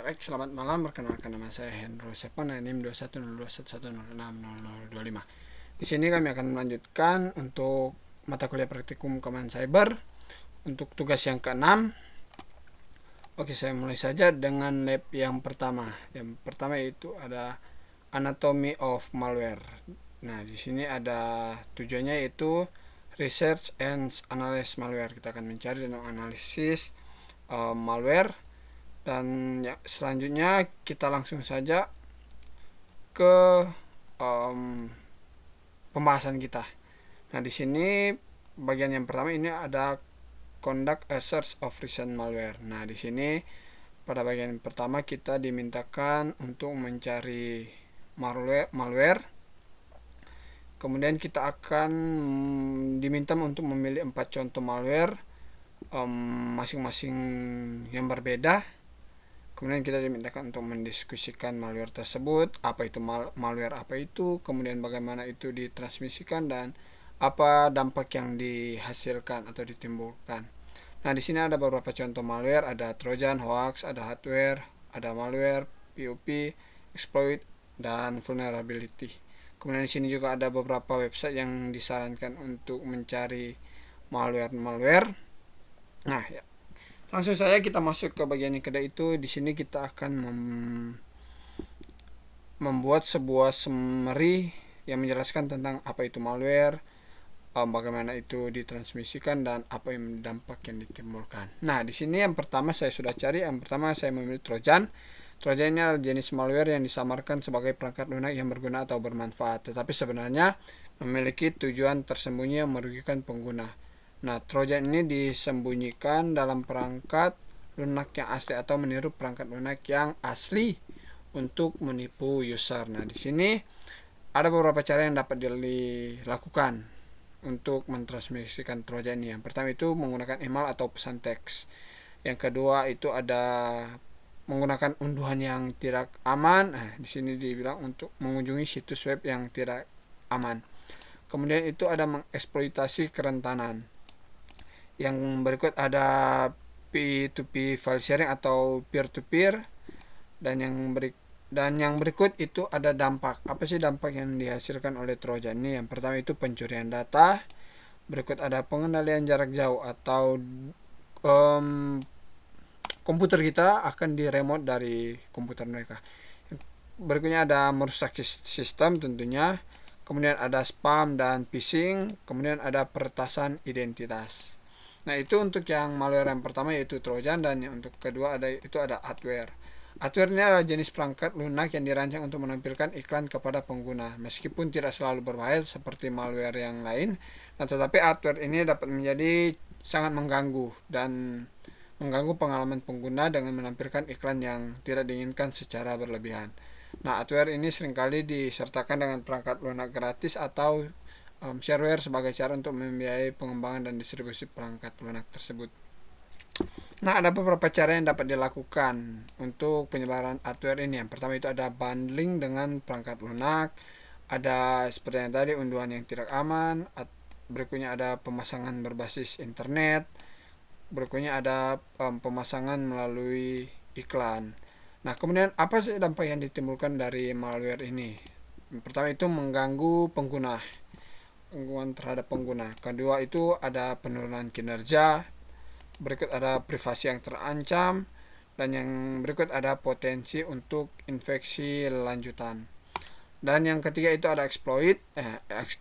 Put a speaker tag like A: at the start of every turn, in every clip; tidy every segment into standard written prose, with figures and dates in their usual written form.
A: Baik, selamat malam. Perkenalkan nama saya Hendro Sepon, NIM 210211160025. Di sini kami akan melanjutkan untuk mata kuliah praktikum keamanan cyber untuk tugas yang keenam. Oke, saya mulai saja dengan lab yang pertama. Yang pertama itu ada Anatomy of Malware. Nah, di sini ada tujuannya yaitu Research and Analyze Malware. Kita akan mencari dan menganalisis malware. Dan selanjutnya kita langsung saja ke pembahasan kita. Nah, di sini bagian yang pertama ini ada conduct a search of recent malware. Nah, di sini pada bagian pertama kita dimintakan untuk mencari malware. Kemudian kita akan diminta untuk memilih 4 contoh malware masing-masing yang berbeda. Kemudian kita dimintakan untuk mendiskusikan malware tersebut, apa itu malware, apa itu, kemudian bagaimana itu ditransmisikan dan apa dampak yang dihasilkan atau ditimbulkan. Nah, di sini ada beberapa contoh malware, ada trojan, hoax, ada hardware, ada malware, POP, exploit, dan vulnerability. Kemudian di sini juga ada beberapa website yang disarankan untuk mencari malware. Nah, ya. Langsung saja kita masuk ke bagian yang kedua itu. Di sini kita akan membuat sebuah summary yang menjelaskan tentang apa itu malware, bagaimana itu ditransmisikan dan apa yang dampak yang ditimbulkan. Nah, di sini yang pertama saya sudah cari. Yang pertama saya memilih trojan. Trojan ini adalah jenis malware yang disamarkan sebagai perangkat lunak yang berguna atau bermanfaat, tetapi sebenarnya memiliki tujuan tersembunyi yang merugikan pengguna. Nah, trojan ini disembunyikan dalam perangkat lunak yang asli atau meniru perangkat lunak yang asli untuk menipu user. Nah, di sini ada beberapa cara yang dapat dilakukan untuk mentransmisikan trojan ini. Yang pertama itu menggunakan email atau pesan teks. Yang kedua itu ada menggunakan unduhan yang tidak aman. Nah, di sini dibilang untuk mengunjungi situs web yang tidak aman. Kemudian itu ada mengeksploitasi kerentanan. Yang berikut ada P2P file sharing atau peer-to-peer, dan yang berikut itu ada dampak. Apa sih dampak yang dihasilkan oleh trojan ini? Yang pertama itu pencurian data. Berikut ada pengendalian jarak jauh atau komputer kita akan diremote dari komputer mereka. Berikutnya ada merusak sistem tentunya. Kemudian ada spam dan phishing. Kemudian ada peretasan identitas. Nah, itu untuk yang malware yang pertama yaitu trojan, dan yang untuk kedua ada hardware. Hardware ini adalah jenis perangkat lunak yang dirancang untuk menampilkan iklan kepada pengguna, meskipun tidak selalu berbahaya seperti malware yang lain. Nah, tetapi hardware ini dapat menjadi sangat mengganggu pengalaman pengguna dengan menampilkan iklan yang tidak diinginkan secara berlebihan. Nah, hardware ini seringkali disertakan dengan perangkat lunak gratis atau shareware sebagai cara untuk membiayai pengembangan dan distribusi perangkat lunak tersebut. Nah, ada beberapa cara yang dapat dilakukan untuk penyebaran hardware ini. Yang pertama itu ada bundling dengan perangkat lunak, ada seperti yang tadi unduhan yang tidak aman, berikutnya ada pemasangan berbasis internet, berikutnya ada pemasangan melalui iklan. Nah, kemudian apa sih dampak yang ditimbulkan dari malware ini? Yang pertama itu mengganggu pengguna, gangguan terhadap pengguna. Kedua itu ada penurunan kinerja. Berikut ada privasi yang terancam, dan yang berikut ada potensi untuk infeksi lanjutan. Dan yang ketiga itu ada exploit.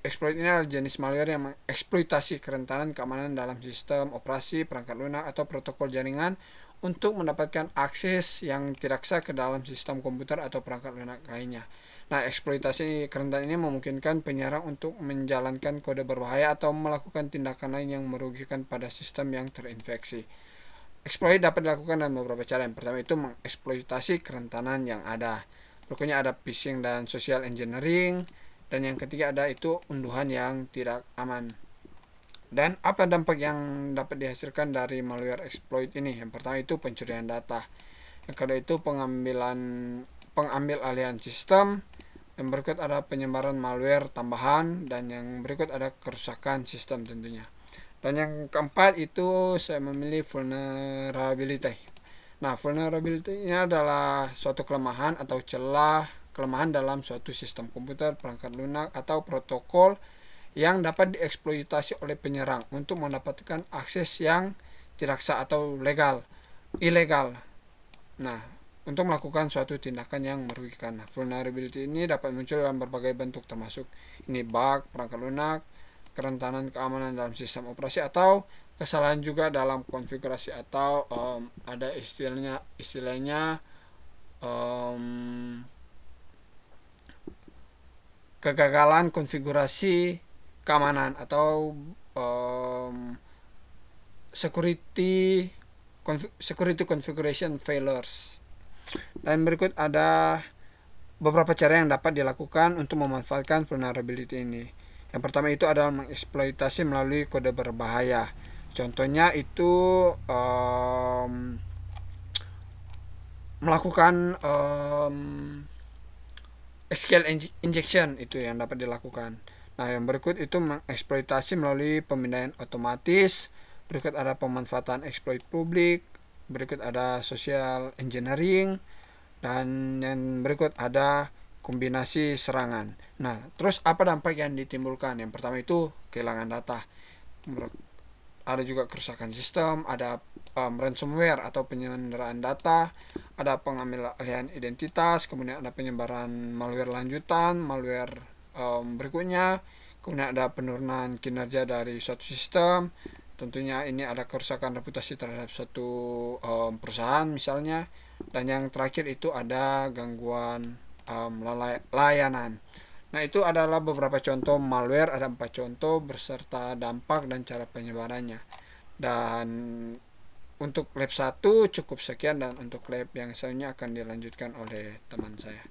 A: Exploit ini adalah jenis malware yang mengeksploitasi kerentanan keamanan dalam sistem operasi, perangkat lunak atau protokol jaringan untuk mendapatkan akses yang tidak sah ke dalam sistem komputer atau perangkat lunak lainnya. Nah, eksploitasi kerentanan ini memungkinkan penyerang untuk menjalankan kode berbahaya atau melakukan tindakan lain yang merugikan pada sistem yang terinfeksi. Exploit dapat dilakukan dengan beberapa cara. Yang pertama itu mengeksploitasi kerentanan yang ada. Berikutnya ada phishing dan social engineering, dan yang ketiga ada itu unduhan yang tidak aman. Dan apa dampak yang dapat dihasilkan dari malware exploit ini? Yang pertama itu pencurian data. Yang kedua itu pengambil alihan sistem. Yang berikut ada penyebaran malware tambahan, dan yang berikut ada kerusakan sistem tentunya. Dan yang keempat itu saya memilih vulnerability. Nah, vulnerability ini adalah suatu kelemahan atau celah kelemahan dalam suatu sistem komputer, perangkat lunak, atau protokol yang dapat dieksploitasi oleh penyerang untuk mendapatkan akses yang tidak sah atau ilegal. Nah, untuk melakukan suatu tindakan yang merugikan. Nah, vulnerability ini dapat muncul dalam berbagai bentuk, termasuk ini bug, perangkat lunak, kerentanan keamanan dalam sistem operasi, atau kesalahan juga dalam konfigurasi, atau ada istilahnya kegagalan konfigurasi keamanan, atau security configuration failures. Dan berikut ada beberapa cara yang dapat dilakukan untuk memanfaatkan vulnerability ini. Yang pertama itu adalah mengeksploitasi melalui kode berbahaya. Contohnya itu melakukan SQL injection, itu yang dapat dilakukan. Nah, yang berikut itu mengeksploitasi melalui pemindaian otomatis. Berikut ada pemanfaatan exploit publik. Berikut ada social engineering. Dan yang berikut ada kombinasi serangan. Nah, terus apa dampak yang ditimbulkan? Yang pertama itu kehilangan data. Ada juga kerusakan sistem, ada ransomware atau penyanderaan data, ada pengambilan identitas, kemudian ada penyebaran malware lanjutan, malware berikutnya, kemudian ada penurunan kinerja dari suatu sistem. Tentunya ini ada kerusakan reputasi terhadap suatu perusahaan misalnya. Dan yang terakhir itu ada gangguan layanan. Nah, itu adalah beberapa contoh malware, ada 4 contoh beserta dampak dan cara penyebarannya. Dan untuk lab 1 cukup sekian, dan untuk lab yang selanjutnya akan dilanjutkan oleh teman saya.